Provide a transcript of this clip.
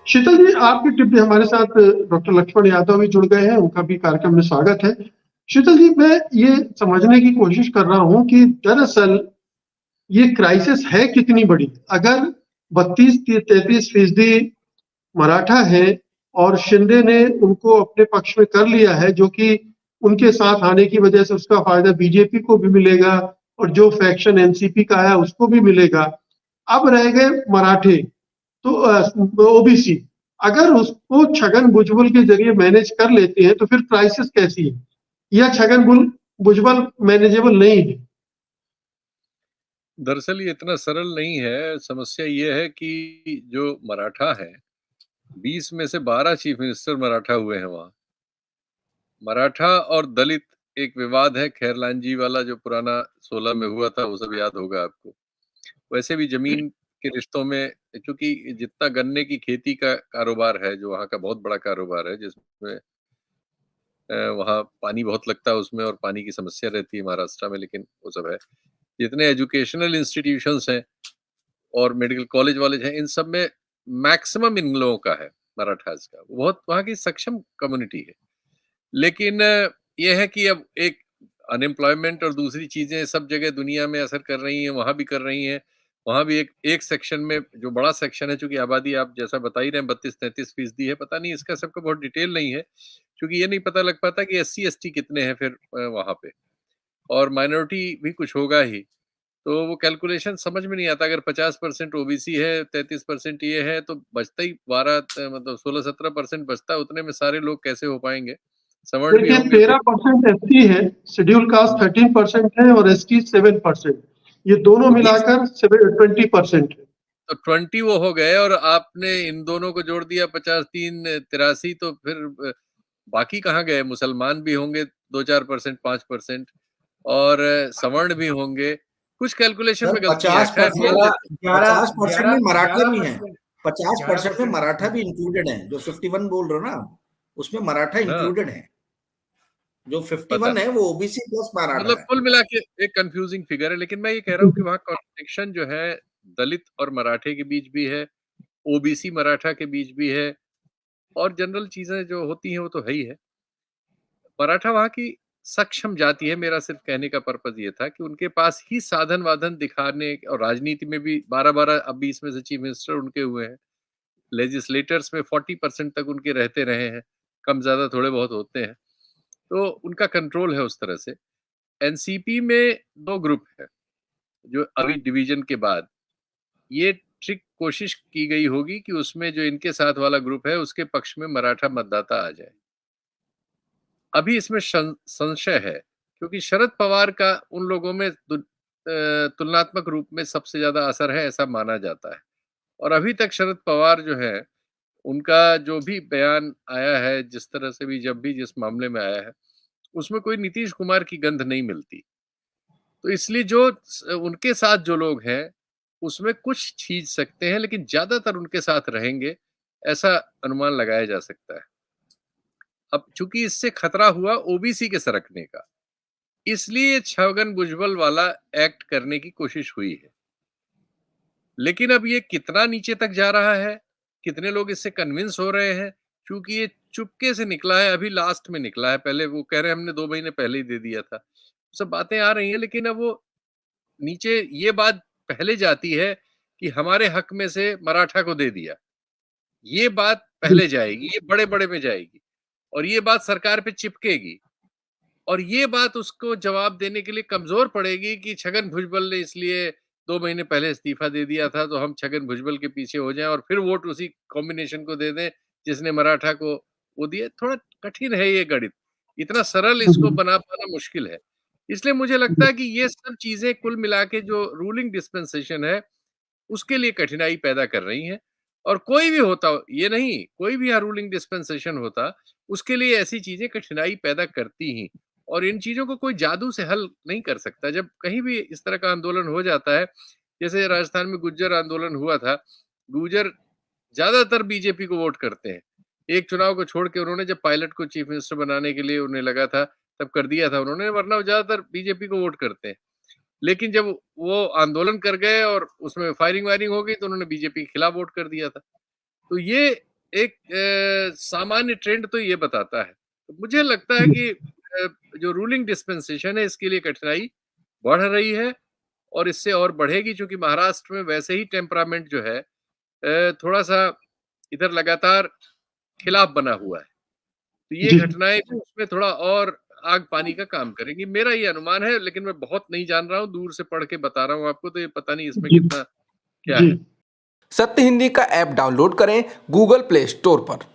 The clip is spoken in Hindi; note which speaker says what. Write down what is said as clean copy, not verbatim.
Speaker 1: शीतल जी, आपकी टिप भी हमारे साथ डॉक्टर लक्ष्मण यादव भी जुड़ गए हैं, उनका भी कार्यक्रम में स्वागत है। शीतल जी, मैं ये समझने की कोशिश कर रहा हूँ कि दरअसल ये क्राइसिस है कितनी बड़ी। अगर 32-33% मराठा है और शिंदे ने उनको अपने पक्ष में कर लिया है, जो कि उनके साथ आने की वजह से उसका फायदा बीजेपी को भी मिलेगा और जो फैक्शन एनसीपी का है उसको भी मिलेगा। अब रह गए मराठे, तो ओबीसी, अगर उसको छगन भुजबल के जरिए मैनेज कर लेते हैं तो फिर क्राइसिस कैसी है, या छगन भुजबल मैनेजेबल नहीं है?
Speaker 2: दरअसल ये इतना सरल नहीं है। समस्या ये है कि जो मराठा है, 20 में से 12 चीफ मिनिस्टर मराठा हुए हैं वहाँ। मराठा और दलित एक विवाद है, खैरलांजी वाला जो पुराना 16 में हुआ था, वो सब याद होगा आपको। वैसे भी जमीन के रिश्तों में, क्योंकि जितना गन्ने की खेती का कारोबार है, जो वहाँ का बहुत बड़ा कारोबार है, जिसमें वहाँ पानी बहुत लगता है उसमें, और पानी की समस्या रहती है महाराष्ट्र में, लेकिन वो सब है। जितने एजुकेशनल इंस्टीट्यूशंस हैं और मेडिकल कॉलेज वालेज हैं, इन सब में मैक्सिमम इन लोगों का है, मराठास का। बहुत वहाँ की सक्षम कम्युनिटी है। लेकिन ये है कि अब एक अनएम्प्लॉयमेंट और दूसरी चीजें सब जगह दुनिया में असर कर रही हैं, वहां भी कर रही हैं। वहां भी एक एक सेक्शन में, जो बड़ा सेक्शन है, चूंकि आबादी आप जैसा बता ही रहे हैं 32-33% है, पता नहीं इसका सबका बहुत डिटेल नहीं है, क्योंकि ये नहीं पता लग पाता कि SC ST कितने हैं फिर वहां पे, और माइनॉरिटी भी कुछ होगा ही। तो वो कैलकुलेशन समझ में नहीं आता। अगर 50% ओबीसी है, 33% ये है, तो बचता ही 12 मतलब 16-17% बचता है। उतने में सारे लोग कैसे हो पाएंगे? सवर्ण भी
Speaker 1: देखिए,
Speaker 2: होंगे तो
Speaker 1: 13% एसटी है, शेड्यूल कास्ट 13% है और एसटी 7%। ये दोनों
Speaker 2: 20,
Speaker 1: मिलाकर 20% है।
Speaker 2: तो 20 वो हो गए, और आपने इन दोनों को जोड़ दिया 50, 3 83, तो फिर बाकी कहाँ गए? मुसलमान भी होंगे 2-4%, 5%, और सवर्ण भी होंगे। कुछ कैलकुलेशन
Speaker 3: सर
Speaker 2: में गलती है, खैर
Speaker 3: 50%
Speaker 2: मान लेते हैं।
Speaker 3: 50% में मराठा भी है, 50% में मराठा भी इंक्लूडेड है। जो 51 बोल रहे हो ना, उसमें मराठा
Speaker 2: हाँ,
Speaker 3: इंक्लूडेड है। जो
Speaker 2: पता
Speaker 3: 51 है
Speaker 2: नहीं,
Speaker 3: वो ओबीसी प्लस मराठा
Speaker 2: मतलब
Speaker 3: है।
Speaker 2: कुल मिला के एक कंफ्यूजिंग फिगर है। लेकिन मैं ये कह रहा हूँ कि वहाँ कॉन्ट्रडिक्शन जो है, दलित और मराठे के बीच भी है, ओबीसी मराठा के बीच भी है, और जनरल चीजें जो होती हैं वो तो है ही है। मराठा वहाँ की सक्षम जाति है। मेरा सिर्फ कहने का पर्पज ये था कि उनके पास ही साधन वाधन दिखाने, और राजनीति में भी 12-12, अब 20 में से चीफ मिनिस्टर उनके हुए हैं। लेजिस्लेटर्स में 40% तक उनके रहते रहे हैं, कम ज्यादा थोड़े बहुत होते हैं, तो उनका कंट्रोल है उस तरह से। एनसीपी में दो ग्रुप है, जो अभी डिवीजन के बाद ये ट्रिक कोशिश की गई होगी कि उसमें जो इनके साथ वाला ग्रुप है, उसके पक्ष में मराठा मतदाता आ जाए। अभी इसमें संशय है, क्योंकि शरद पवार का उन लोगों में तुलनात्मक रूप में सबसे ज्यादा असर है, ऐसा माना जाता है। और अभी तक शरद पवार जो है, उनका जो भी बयान आया है, जिस तरह से भी जब भी जिस मामले में आया है, उसमें कोई नीतीश कुमार की गंध नहीं मिलती। तो इसलिए जो उनके साथ जो लोग हैं, उसमें कुछ छींच सकते हैं, लेकिन ज्यादातर उनके साथ रहेंगे, ऐसा अनुमान लगाया जा सकता है। अब चूंकि इससे खतरा हुआ ओबीसी के सरकने का, इसलिए छगन भुजबल वाला एक्ट करने की कोशिश हुई है। लेकिन अब ये कितना नीचे तक जा रहा है, कितने लोग इससे कन्विंस हो रहे हैं, क्योंकि ये चुपके से निकला है, अभी लास्ट में निकला है। पहले वो कह रहे हैं हमने 2 महीने पहले ही दे दिया था, सब बातें आ रही हैं, लेकिन अब वो नीचे ये बात पहले जाती है कि हमारे हक में से मराठा को दे दिया, ये बात पहले जाएगी, ये बड़े बड़े में जाएगी, और ये बात सरकार पे चिपकेगी, और ये बात उसको जवाब देने के लिए कमजोर पड़ेगी कि छगन भुजबल ने इसलिए 2 महीने पहले इस्तीफा दे दिया था, तो हम छगन भुजबल के पीछे हो जाएं और फिर वोट उसी कॉम्बिनेशन को दे दें जिसने मराठा को वो दिया। थोड़ा कठिन है ये गणित, इतना सरल इसको बना पाना मुश्किल है। इसलिए मुझे लगता है कि ये सब चीजें कुल मिला के जो रूलिंग डिस्पेंसेशन है, उसके लिए कठिनाई पैदा कर रही हैं। और कोई भी होता, ये नहीं, कोई भी रूलिंग डिस्पेंसेशन होता, उसके लिए ऐसी चीजें कठिनाई पैदा करती ही। और इन चीजों को कोई जादू से हल नहीं कर सकता। जब कहीं भी इस तरह का आंदोलन हो जाता है, जैसे राजस्थान में गुज्जर आंदोलन हुआ था, गुज्जर ज्यादातर बीजेपी को वोट करते हैं। एक चुनाव को छोड़ के उन्होंने, जब पायलट को चीफ मिनिस्टर बनाने के लिए उन्हें लगा था, तब कर दिया था उन्होंने, वरना वो ज्यादातर बीजेपी को वोट करते हैं। लेकिन जब वो आंदोलन कर गए और उसमें फायरिंग वायरिंग हो गई, तो उन्होंने बीजेपी के खिलाफ वोट कर दिया था। तो ये एक सामान्य ट्रेंड तो ये बताता है। तो मुझे लगता है कि जो रूलिंग डिस्पेंसेशन है इसके लिए कठिनाई बढ़ रही है और इससे और बढ़ेगी, क्योंकि महाराष्ट्र में वैसे ही टेम्परामेंट जो है थोड़ा-सा इधर लगातार खिलाफ बना हुआ है। तो ये
Speaker 1: जी।
Speaker 2: घटनाएँ भी उसमें थोड़ा और आग पानी का काम करेंगी। मेरा ये अनुमान है, लेकिन मैं बहुत नहीं जान रहा हूँ, दूर से पढ़ के बता रहा हूँ आपको, तो ये पता नहीं इसमें
Speaker 1: जी।
Speaker 2: कितना क्या
Speaker 1: जी।
Speaker 2: है।
Speaker 4: सत्य हिंदी का ऐप डाउनलोड करें गूगल प्ले स्टोर पर।